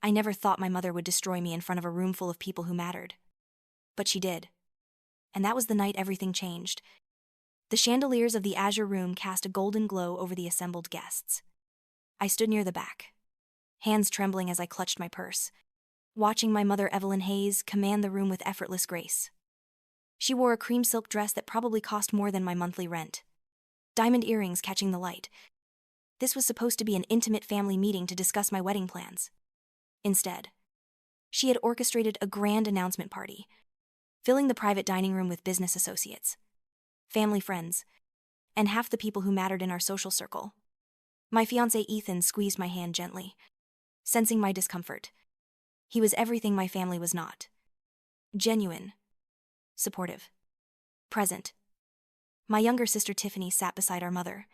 I never thought my mother would destroy me in front of a room full of people who mattered. But she did. And that was the night everything changed. The chandeliers of the Azure Room cast a golden glow over the assembled guests. I stood near the back, hands trembling as I clutched my purse, watching my mother Evelyn Hayes command the room with effortless grace. She wore a cream silk dress that probably cost more than my monthly rent. Diamond earrings catching the light. This was supposed to be an intimate family meeting to discuss my wedding plans. Instead, she had orchestrated a grand announcement party, filling the private dining room with business associates, family friends, and half the people who mattered in our social circle. My fiancé Ethan squeezed my hand gently, sensing my discomfort. He was everything my family was not. Genuine, supportive, present. My younger sister Tiffany sat beside our mother,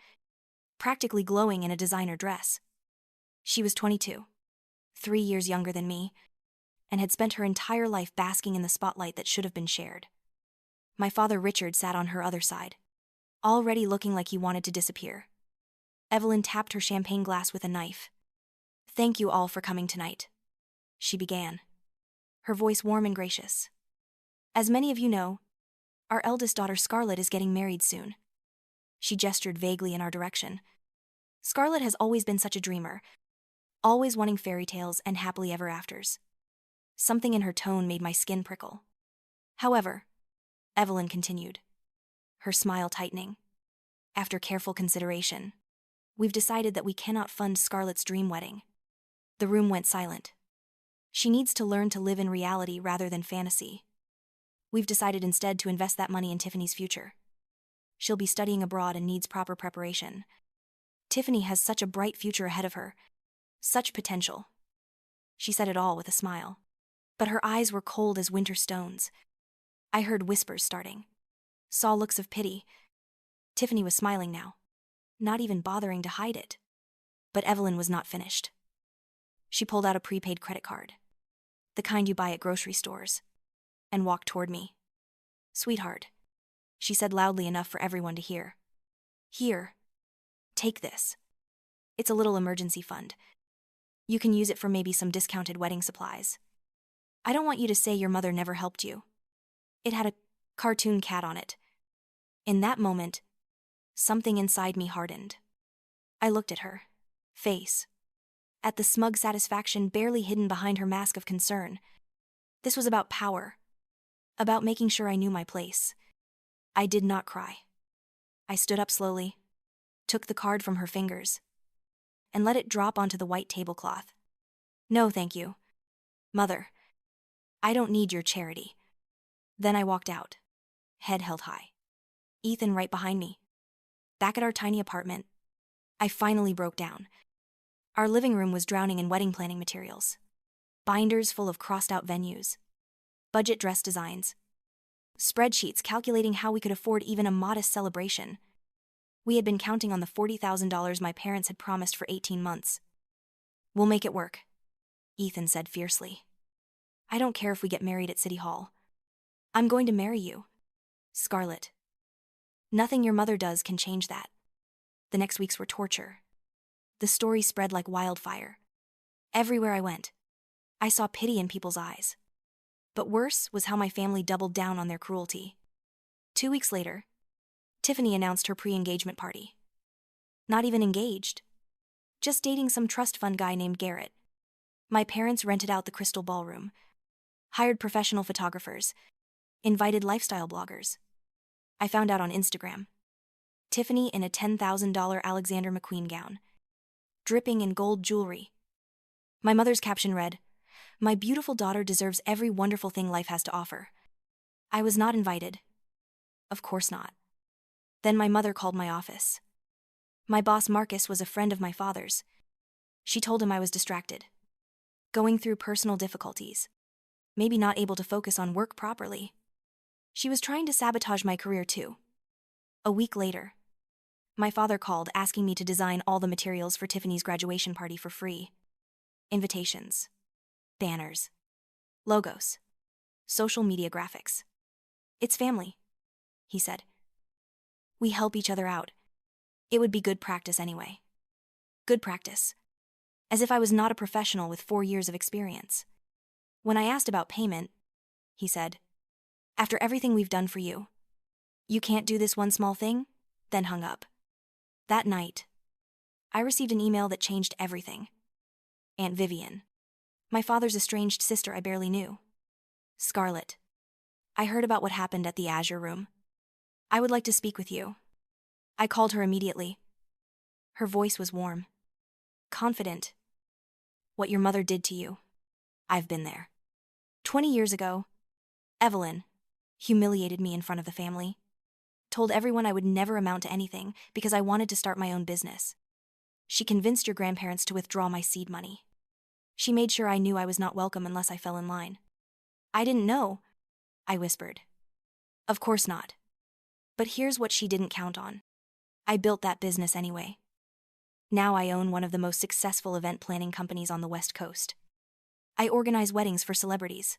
practically glowing in a designer dress. She was 22, 3 years younger than me, and had spent her entire life basking in the spotlight that should have been shared. My father Richard sat on her other side, already looking like he wanted to disappear. Evelyn tapped her champagne glass with a knife. "Thank you all for coming tonight," she began, her voice warm and gracious. "As many of you know, our eldest daughter Scarlett is getting married soon." She gestured vaguely in our direction. Scarlett has always been such a dreamer, always wanting fairy tales and happily ever afters. Something in her tone made my skin prickle. "However," Evelyn continued, her smile tightening, "after careful consideration, we've decided that we cannot fund Scarlett's dream wedding." The room went silent. "She needs to learn to live in reality rather than fantasy. We've decided instead to invest that money in Tiffany's future. She'll be studying abroad and needs proper preparation. Tiffany has such a bright future ahead of her, such potential." She said it all with a smile, but her eyes were cold as winter stones. I heard whispers starting, saw looks of pity. Tiffany was smiling now, not even bothering to hide it. But Evelyn was not finished. She pulled out a prepaid credit card, the kind you buy at grocery stores, and walked toward me. "Sweetheart," she said loudly enough for everyone to hear. "Here, take this. It's a little emergency fund. You can use it for maybe some discounted wedding supplies. I don't want you to say your mother never helped you." It had a cartoon cat on it. In that moment, something inside me hardened. I looked at her face, at the smug satisfaction barely hidden behind her mask of concern. This was about power, about making sure I knew my place. I did not cry. I stood up slowly, took the card from her fingers, and let it drop onto the white tablecloth. "No, thank you, Mother. I don't need your charity." Then I walked out, head held high. Ethan right behind me. Back at our tiny apartment, I finally broke down. Our living room was drowning in wedding planning materials. Binders full of crossed-out venues, budget dress designs, spreadsheets calculating how we could afford even a modest celebration. We had been counting on the $40,000 my parents had promised for 18 months. "We'll make it work," Ethan said fiercely. "I don't care if we get married at City Hall. I'm going to marry you, Scarlett. Nothing your mother does can change that." The next weeks were torture. The story spread like wildfire. Everywhere I went, I saw pity in people's eyes. But worse was how my family doubled down on their cruelty. 2 weeks later, Tiffany announced her pre-engagement party. Not even engaged, just dating some trust fund guy named Garrett. My parents rented out the Crystal Ballroom, hired professional photographers, invited lifestyle bloggers. I found out on Instagram. Tiffany in a $10,000 Alexander McQueen gown, dripping in gold jewelry. My mother's caption read, "My beautiful daughter deserves every wonderful thing life has to offer." I was not invited. Of course not. Then my mother called my office. My boss Marcus was a friend of my father's. She told him I was distracted, going through personal difficulties, maybe not able to focus on work properly. She was trying to sabotage my career too. A week later, my father called asking me to design all the materials for Tiffany's graduation party for free. Invitations, banners, logos, social media graphics. "It's family," he said. "We help each other out. It would be good practice anyway." Good practice. as if I was not a professional with 4 years of experience. When I asked about payment, he said, "After everything we've done for you, you can't do this one small thing?" Then hung up. That night, I received an email that changed everything. Aunt Vivian, my father's estranged sister I barely knew. Scarlett, I heard about what happened at the Azure Room. I would like to speak with you. I called her immediately. Her voice was warm, confident. What your mother did to you, I've been there. 20 years ago, Evelyn humiliated me in front of the family, told everyone I would never amount to anything because I wanted to start my own business. She convinced your grandparents to withdraw my seed money. She made sure I knew I was not welcome unless I fell in line. I didn't know, I whispered. Of course not. But here's what she didn't count on. I built that business anyway. Now I own one of the most successful event planning companies on the West Coast. I organize weddings for celebrities,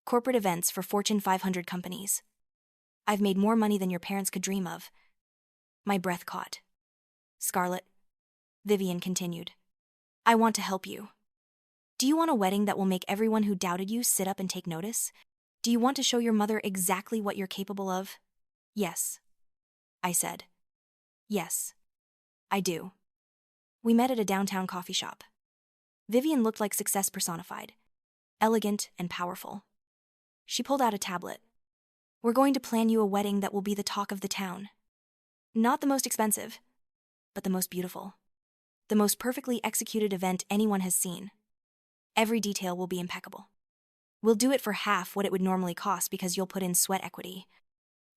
corporate events for Fortune 500 companies. I've made more money than your parents could dream of. My breath caught. Scarlett, Vivian continued, I want to help you. Do you want a wedding that will make everyone who doubted you sit up and take notice? Do you want to show your mother exactly what you're capable of? Yes, I said. Yes, I do. We met at a downtown coffee shop. Vivian looked like success personified, elegant and powerful. She pulled out a tablet. We're going to plan you a wedding that will be the talk of the town. Not the most expensive, but the most beautiful. The most perfectly executed event anyone has seen. Every detail will be impeccable. We'll do it for half what it would normally cost because you'll put in sweat equity.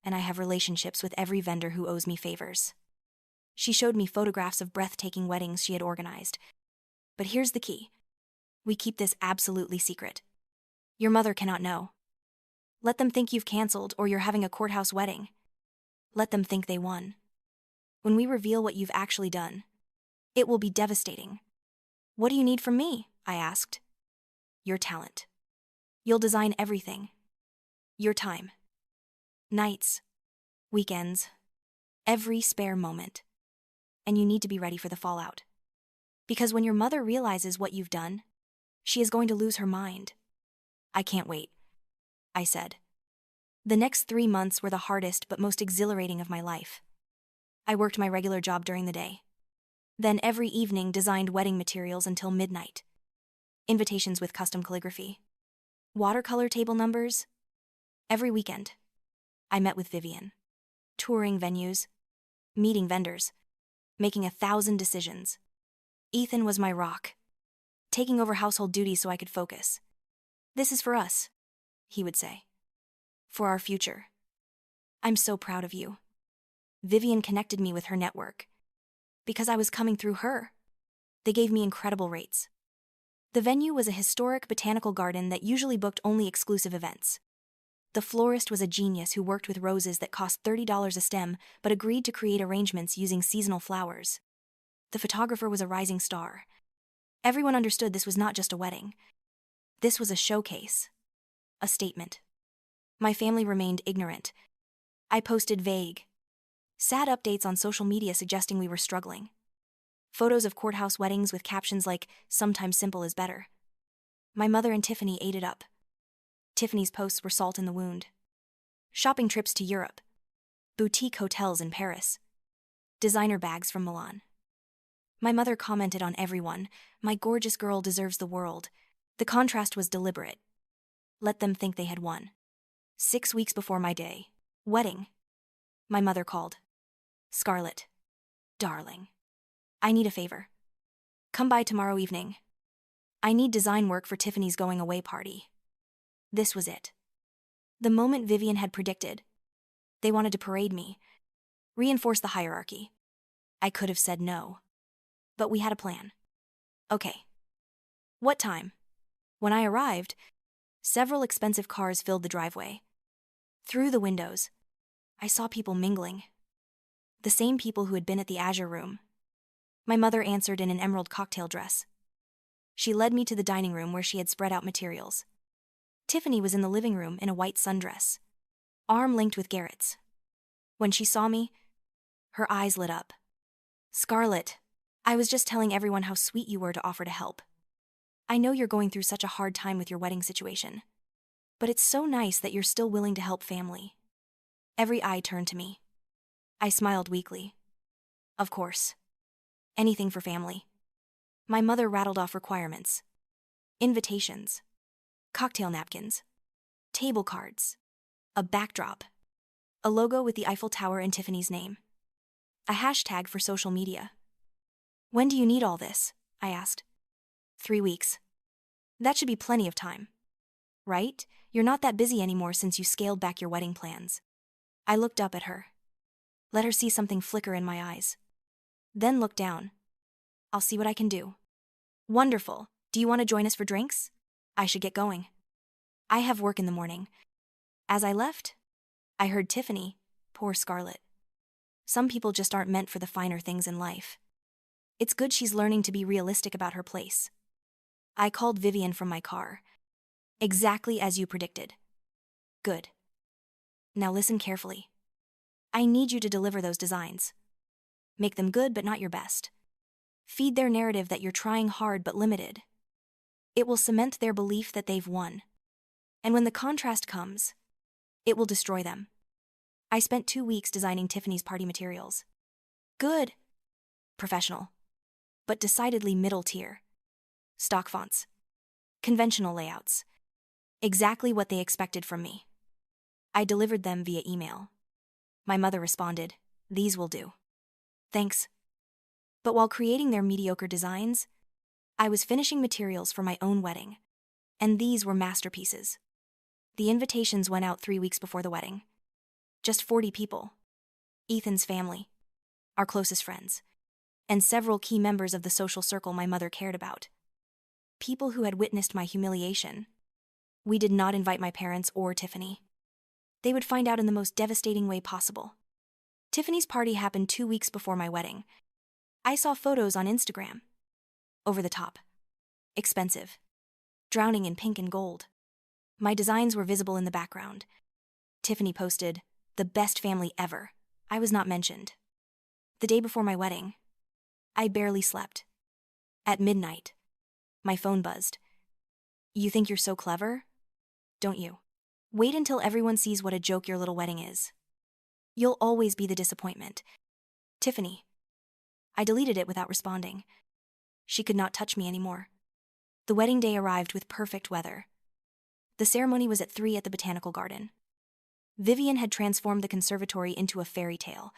And I have relationships with every vendor who owes me favors. She showed me photographs of breathtaking weddings she had organized. But here's the key. We keep this absolutely secret. Your mother cannot know. Let them think you've canceled or you're having a courthouse wedding. Let them think they won. When we reveal what you've actually done, it will be devastating. What do you need from me? I asked. Your talent. You'll design everything. Your time. Nights. Weekends. Every spare moment. And you need to be ready for the fallout. Because when your mother realizes what you've done, she is going to lose her mind. I can't wait, I said. The next 3 months were the hardest but most exhilarating of my life. I worked my regular job during the day. Then every evening designed wedding materials until midnight. Invitations with custom calligraphy. Watercolor table numbers. Every weekend, I met with Vivian. Touring venues. Meeting vendors. Making 1,000 decisions. Ethan was my rock, taking over household duties so I could focus. This is for us, he would say. For our future. I'm so proud of you. Vivian connected me with her network. Because I was coming through her. They gave me incredible rates. The venue was a historic botanical garden that usually booked only exclusive events. The florist was a genius who worked with roses that cost $30 a stem but agreed to create arrangements using seasonal flowers. The photographer was a rising star. Everyone understood this was not just a wedding. This was a showcase. A statement. My family remained ignorant. I posted vague, sad updates on social media suggesting we were struggling. Photos of courthouse weddings with captions like, "Sometimes simple is better." My mother and Tiffany ate it up. Tiffany's posts were salt in the wound. Shopping trips to Europe. Boutique hotels in Paris. Designer bags from Milan. My mother commented on everyone, "My gorgeous girl deserves the world." The contrast was deliberate. Let them think they had won. 6 weeks before my day. Wedding. My mother called. Scarlett. Darling. I need a favor. Come by tomorrow evening. I need design work for Tiffany's going away party. This was it. The moment Vivian had predicted. They wanted to parade me. Reinforce the hierarchy. I could have said no. But we had a plan. Okay. What time? When I arrived, several expensive cars filled the driveway. Through the windows, I saw people mingling. The same people who had been at the Azure Room. My mother answered in an emerald cocktail dress. She led me to the dining room where she had spread out materials. Tiffany was in the living room in a white sundress, arm linked with Garrett's. When she saw me, her eyes lit up. Scarlett, I was just telling everyone how sweet you were to offer to help. I know you're going through such a hard time with your wedding situation. But it's so nice that you're still willing to help family. Every eye turned to me. I smiled weakly. Of course. Anything for family. My mother rattled off requirements. Invitations. Cocktail napkins. Table cards. A backdrop. A logo with the Eiffel Tower and Tiffany's name. A hashtag for social media. When do you need all this? I asked. 3 weeks. That should be plenty of time. Right? You're not that busy anymore since you scaled back your wedding plans. I looked up at her. Let her see something flicker in my eyes. Then looked down. I'll see what I can do. Wonderful. Do you want to join us for drinks? I should get going. I have work in the morning. As I left, I heard Tiffany, poor Scarlett. Some people just aren't meant for the finer things in life. It's good she's learning to be realistic about her place. I called Vivian from my car. Exactly as you predicted. Good. Now listen carefully. I need you to deliver those designs. Make them good but not your best. Feed their narrative that you're trying hard but limited. It will cement their belief that they've won. And when the contrast comes, it will destroy them. I spent 2 weeks designing Tiffany's party materials. Good. Professional. But decidedly middle tier. Stock fonts. Conventional layouts. Exactly what they expected from me. I delivered them via email. My mother responded, "These will do." Thanks. But while creating their mediocre designs, I was finishing materials for my own wedding. And these were masterpieces. The invitations went out 3 weeks before the wedding. Just 40 people. Ethan's family, our closest friends, and several key members of the social circle my mother cared about. People who had witnessed my humiliation. We did not invite my parents or Tiffany. They would find out in the most devastating way possible. Tiffany's party happened 2 weeks before my wedding. I saw photos on Instagram. Over the top. Expensive. Drowning in pink and gold. My designs were visible in the background. Tiffany posted, "The best family ever." I was not mentioned. The day before my wedding, I barely slept. At midnight, my phone buzzed. You think you're so clever? Don't you? Wait until everyone sees what a joke your little wedding is. You'll always be the disappointment. Tiffany. I deleted it without responding. She could not touch me anymore. The wedding day arrived with perfect weather. The ceremony was at 3 at the Botanical Garden. Vivian had transformed the conservatory into a fairy tale.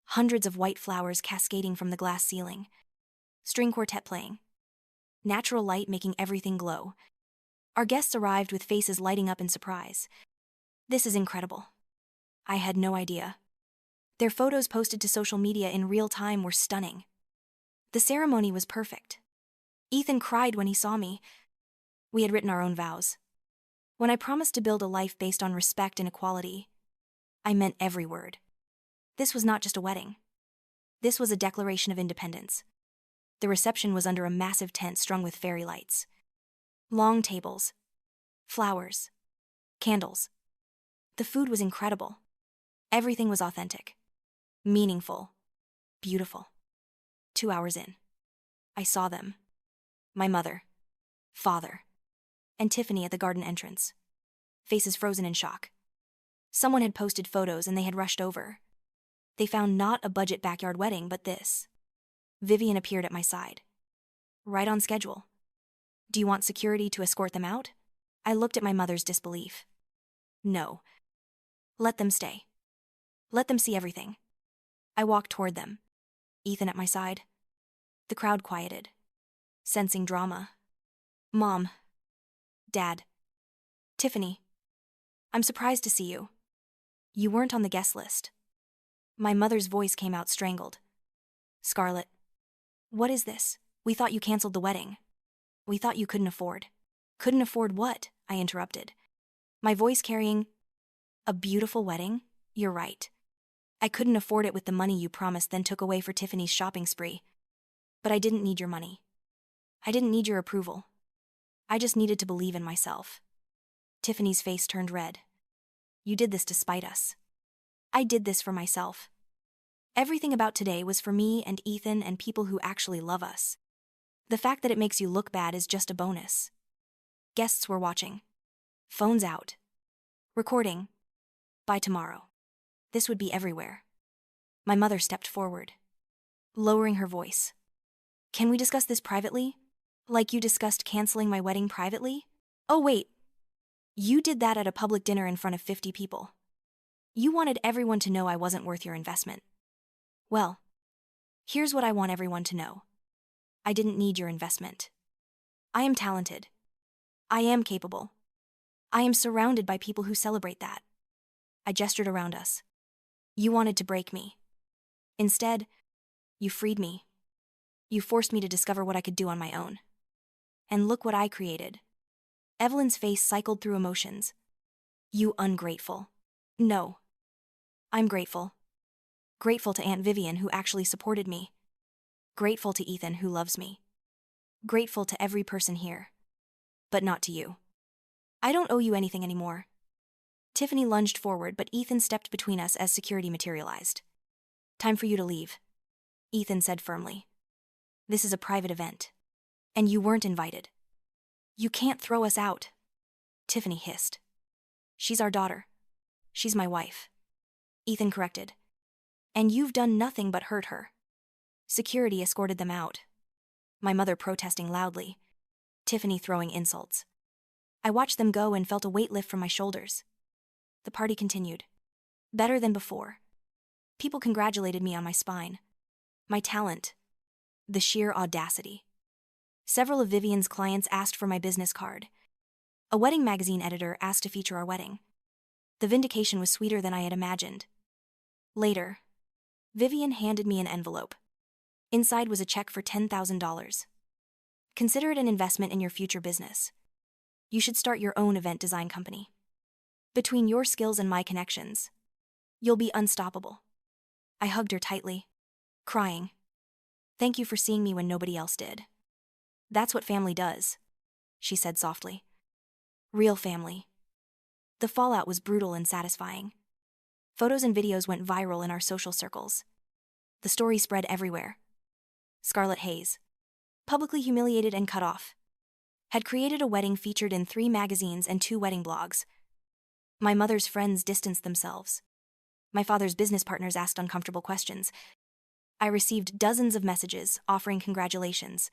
Hundreds of white flowers cascading from the glass ceiling. String quartet playing. Natural light making everything glow. Our guests arrived with faces lighting up in surprise. This is incredible. I had no idea. Their photos posted to social media in real time were stunning. The ceremony was perfect. Ethan cried when he saw me. We had written our own vows. When I promised to build a life based on respect and equality, I meant every word. This was not just a wedding. This was a declaration of independence. The reception was under a massive tent strung with fairy lights. Long tables. Flowers. Candles. The food was incredible. Everything was authentic. Meaningful. Beautiful. 2 hours in, I saw them. My mother. Father. And Tiffany at the garden entrance. Faces frozen in shock. Someone had posted photos and they had rushed over. They found not a budget backyard wedding, but this. Vivian appeared at my side. Right on schedule. Do you want security to escort them out? I looked at my mother's disbelief. No. Let them stay. Let them see everything. I walked toward them. Ethan at my side. The crowd quieted. Sensing drama. Mom. Dad. Tiffany. I'm surprised to see you. You weren't on the guest list. My mother's voice came out strangled. Scarlett. What is this? We thought you canceled the wedding. We thought you couldn't afford. Couldn't afford what? I interrupted. My voice carrying, a beautiful wedding? You're right. I couldn't afford it with the money you promised then took away for Tiffany's shopping spree. But I didn't need your money. I didn't need your approval. I just needed to believe in myself. Tiffany's face turned red. You did this to spite us. I did this for myself. Everything about today was for me and Ethan and people who actually love us. The fact that it makes you look bad is just a bonus. Guests were watching. Phones out. Recording. By tomorrow. This would be everywhere. My mother stepped forward, lowering her voice. Can we discuss this privately? Like you discussed canceling my wedding privately? Oh wait. You did that at a public dinner in front of 50 people. You wanted everyone to know I wasn't worth your investment. Well, here's what I want everyone to know. I didn't need your investment. I am talented. I am capable. I am surrounded by people who celebrate that. I gestured around us. You wanted to break me. Instead, you freed me. You forced me to discover what I could do on my own. And look what I created. Evelyn's face cycled through emotions. You ungrateful. No. I'm grateful. Grateful to Aunt Vivian who actually supported me. Grateful to Ethan who loves me. Grateful to every person here. But not to you. I don't owe you anything anymore. Tiffany lunged forward, but Ethan stepped between us as security materialized. Time for you to leave, Ethan said firmly. This is a private event. And you weren't invited. You can't throw us out. Tiffany hissed. She's our daughter. She's my wife. Ethan corrected. And you've done nothing but hurt her. Security escorted them out. My mother protesting loudly. Tiffany throwing insults. I watched them go and felt a weight lift from my shoulders. The party continued. Better than before. People congratulated me on my spine. My talent. The sheer audacity. Several of Vivian's clients asked for my business card. A wedding magazine editor asked to feature our wedding. The vindication was sweeter than I had imagined. Later, Vivian handed me an envelope. Inside was a check for $10,000. Consider it an investment in your future business. You should start your own event design company. Between your skills and my connections, you'll be unstoppable. I hugged her tightly, crying. Thank you for seeing me when nobody else did. That's what family does, she said softly. Real family. The fallout was brutal and satisfying. Photos and videos went viral in our social circles. The story spread everywhere. Scarlett Hayes, publicly humiliated and cut off, had created a wedding featured in 3 magazines and 2 wedding blogs. My mother's friends distanced themselves. My father's business partners asked uncomfortable questions. I received dozens of messages offering congratulations,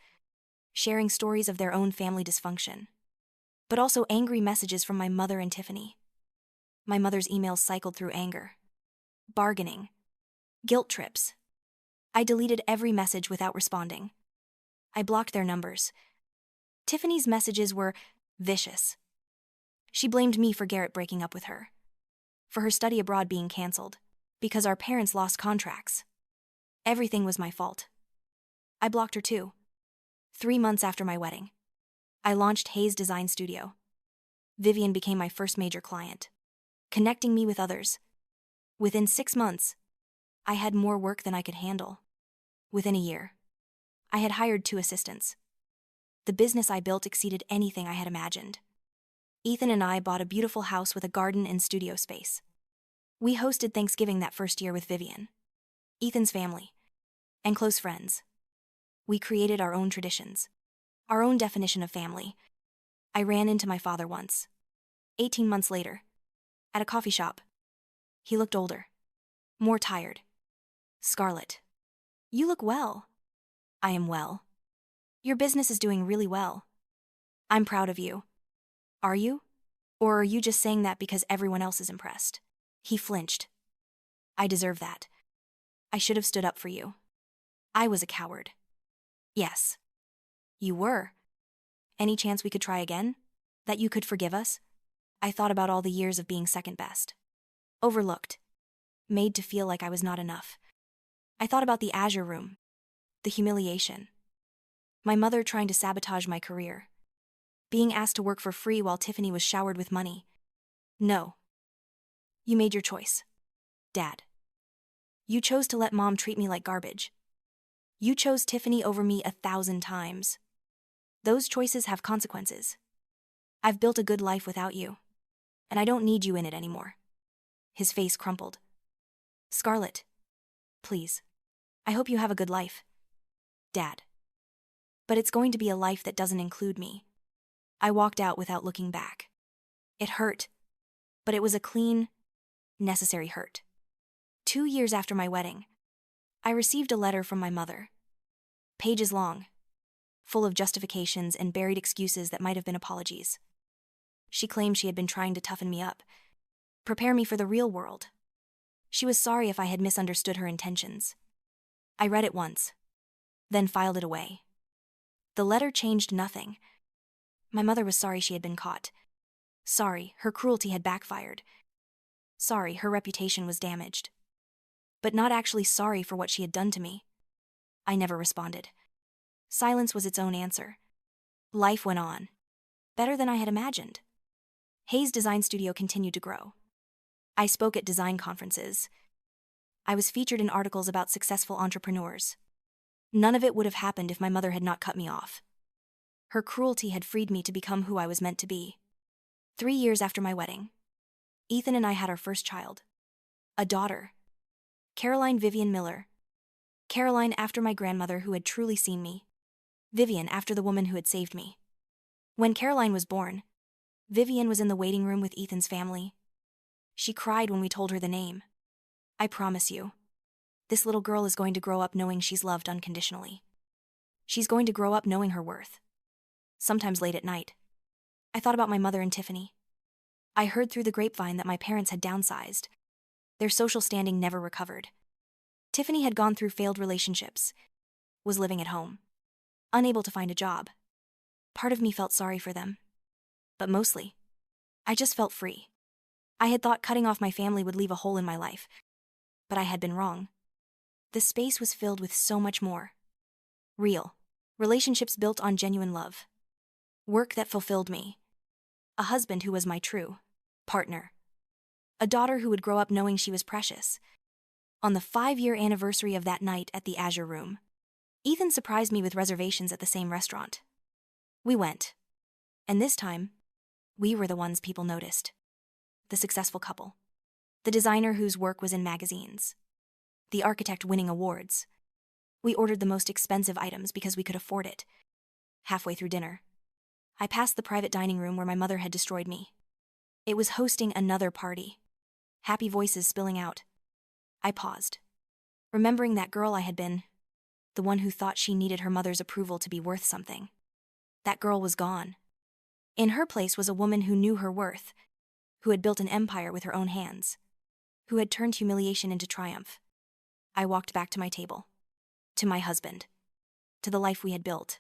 sharing stories of their own family dysfunction, but also angry messages from my mother and Tiffany. My mother's emails cycled through anger, bargaining, guilt trips. I deleted every message without responding. I blocked their numbers. Tiffany's messages were vicious. She blamed me for Garrett breaking up with her, for her study abroad being canceled, because our parents lost contracts. Everything was my fault. I blocked her too. 3 months after my wedding, I launched Hayes Design Studio. Vivian became my first major client, connecting me with others. Within 6 months, I had more work than I could handle. Within a year, I had hired 2 assistants. The business I built exceeded anything I had imagined. Ethan and I bought a beautiful house with a garden and studio space. We hosted Thanksgiving that first year with Vivian, Ethan's family, and close friends. We created our own traditions, our own definition of family. I ran into my father once, 18 months later, at a coffee shop. He looked older, more tired. Scarlett, you look well. I am well. Your business is doing really well. I'm proud of you. Are you? Or are you just saying that because everyone else is impressed? He flinched. I deserve that. I should have stood up for you. I was a coward. Yes. You were. Any chance we could try again? That you could forgive us? I thought about all the years of being second best. Overlooked. Made to feel like I was not enough. I thought about the Azure room. The humiliation. My mother trying to sabotage my career. Being asked to work for free while Tiffany was showered with money. No. You made your choice, Dad. You chose to let Mom treat me like garbage. You chose Tiffany over me 1,000 times. Those choices have consequences. I've built a good life without you, and I don't need you in it anymore. His face crumpled. Scarlett, Please. I hope you have a good life, Dad. But it's going to be a life that doesn't include me. I walked out without looking back. It hurt, but it was a clean, necessary hurt. 2 years after my wedding, I received a letter from my mother. Pages long, full of justifications and buried excuses that might have been apologies. She claimed she had been trying to toughen me up, prepare me for the real world. She was sorry if I had misunderstood her intentions. I read it once, then filed it away. The letter changed nothing. My mother was sorry she had been caught. Sorry her cruelty had backfired. Sorry her reputation was damaged. But not actually sorry for what she had done to me. I never responded. Silence was its own answer. Life went on. Better than I had imagined. Hayes' design studio continued to grow. I spoke at design conferences. I was featured in articles about successful entrepreneurs. None of it would have happened if my mother had not cut me off. Her cruelty had freed me to become who I was meant to be. 3 years after my wedding, Ethan and I had our first child. A daughter. Caroline Vivian Miller. Caroline after my grandmother who had truly seen me. Vivian after the woman who had saved me. When Caroline was born, Vivian was in the waiting room with Ethan's family. She cried when we told her the name. I promise you, this little girl is going to grow up knowing she's loved unconditionally. She's going to grow up knowing her worth. Sometimes late at night, I thought about my mother and Tiffany. I heard through the grapevine that my parents had downsized. Their social standing never recovered. Tiffany had gone through failed relationships, was living at home, unable to find a job. Part of me felt sorry for them. But mostly, I just felt free. I had thought cutting off my family would leave a hole in my life, but I had been wrong. The space was filled with so much more. Real relationships built on genuine love. Work that fulfilled me. A husband who was my true partner. A daughter who would grow up knowing she was precious. On the 5-year anniversary of that night at the Azure Room, Ethan surprised me with reservations at the same restaurant. We went. And this time, we were the ones people noticed. The successful couple. The designer whose work was in magazines. The architect winning awards. We ordered the most expensive items because we could afford it. Halfway through dinner, I passed the private dining room where my mother had destroyed me. It was hosting another party. Happy voices spilling out. I paused, remembering that girl I had been, the one who thought she needed her mother's approval to be worth something. That girl was gone. In her place was a woman who knew her worth, who had built an empire with her own hands, who had turned humiliation into triumph. I walked back to my table, to my husband, to the life we had built.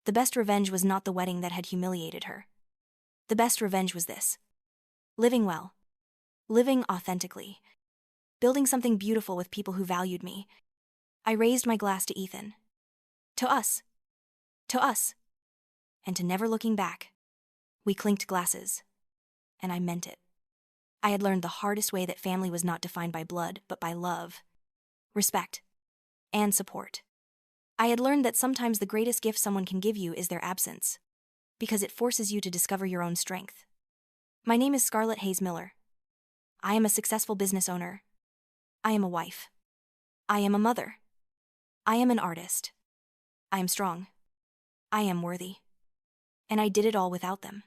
The best revenge was not the wedding that had humiliated her. The best revenge was this. Living well. Living authentically. Building something beautiful with people who valued me. I raised my glass to Ethan. To us. To us. And to never looking back. We clinked glasses. And I meant it. I had learned the hardest way that family was not defined by blood, but by love, respect, and support. I had learned that sometimes the greatest gift someone can give you is their absence, because it forces you to discover your own strength. My name is Scarlett Hayes Miller. I am a successful business owner. I am a wife. I am a mother. I am an artist. I am strong. I am worthy. And I did it all without them.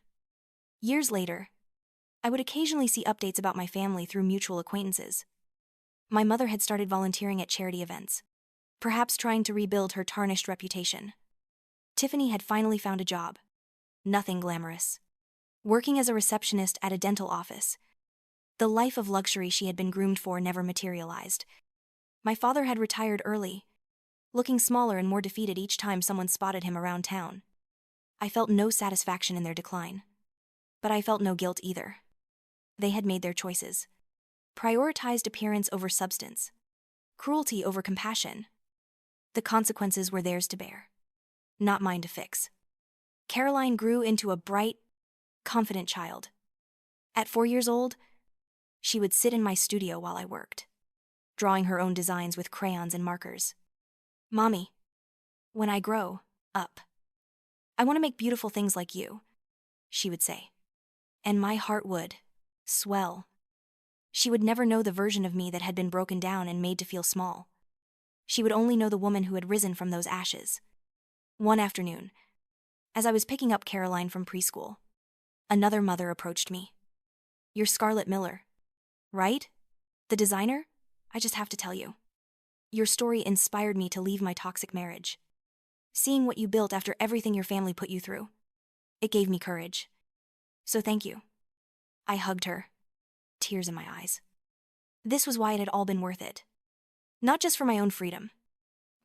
Years later, I would occasionally see updates about my family through mutual acquaintances. My mother had started volunteering at charity events, perhaps trying to rebuild her tarnished reputation. Tiffany had finally found a job. Nothing glamorous. Working as a receptionist at a dental office. The life of luxury she had been groomed for never materialized. My father had retired early, looking smaller and more defeated each time someone spotted him around town. I felt no satisfaction in their decline. But I felt no guilt either. They had made their choices. Prioritized appearance over substance. Cruelty over compassion. The consequences were theirs to bear, not mine to fix. Caroline grew into a bright, confident child. At 4 years old, she would sit in my studio while I worked, drawing her own designs with crayons and markers. "Mommy, when I grow up, I want to make beautiful things like you," she would say. And my heart would swell. She would never know the version of me that had been broken down and made to feel small. She would only know the woman who had risen from those ashes. One afternoon, as I was picking up Caroline from preschool, another mother approached me. "You're Scarlett Miller, right? The designer? I just have to tell you. Your story inspired me to leave my toxic marriage. Seeing what you built after everything your family put you through, it gave me courage. So thank you." I hugged her, tears in my eyes. This was why it had all been worth it. Not just for my own freedom,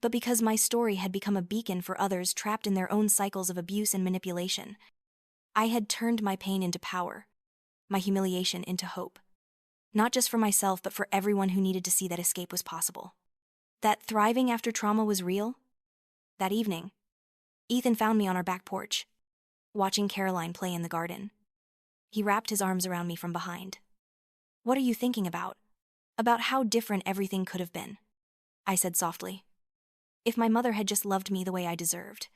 but because my story had become a beacon for others trapped in their own cycles of abuse and manipulation. I had turned my pain into power, my humiliation into hope. Not just for myself, but for everyone who needed to see that escape was possible. That thriving after trauma was real. That evening, Ethan found me on our back porch, watching Caroline play in the garden. He wrapped his arms around me from behind. "What are you thinking about? About how different everything could have been," I said softly. "If my mother had just loved me the way I deserved.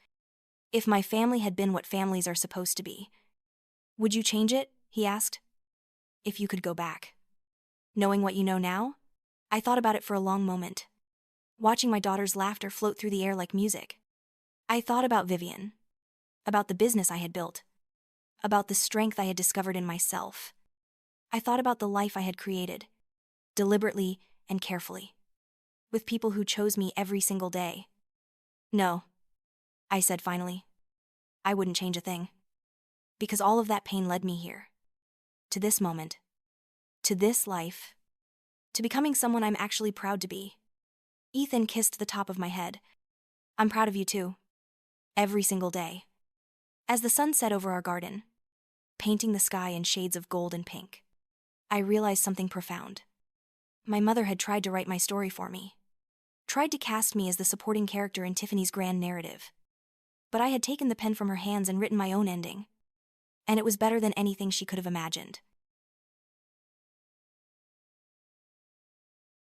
If my family had been what families are supposed to be. Would you change it?" he asked. "If you could go back." Knowing what you know now, I thought about it for a long moment, watching my daughter's laughter float through the air like music. I thought about Vivian, about the business I had built, about the strength I had discovered in myself. I thought about the life I had created, deliberately and carefully, with people who chose me every single day. "No," I said finally. "I wouldn't change a thing. Because all of that pain led me here. To this moment. To this life. To becoming someone I'm actually proud to be." Ethan kissed the top of my head. "I'm proud of you too. Every single day." As the sun set over our garden, painting the sky in shades of gold and pink, I realized something profound. My mother had tried to write my story for me, tried to cast me as the supporting character in Tiffany's grand narrative. But I had taken the pen from her hands and written my own ending. And it was better than anything she could have imagined.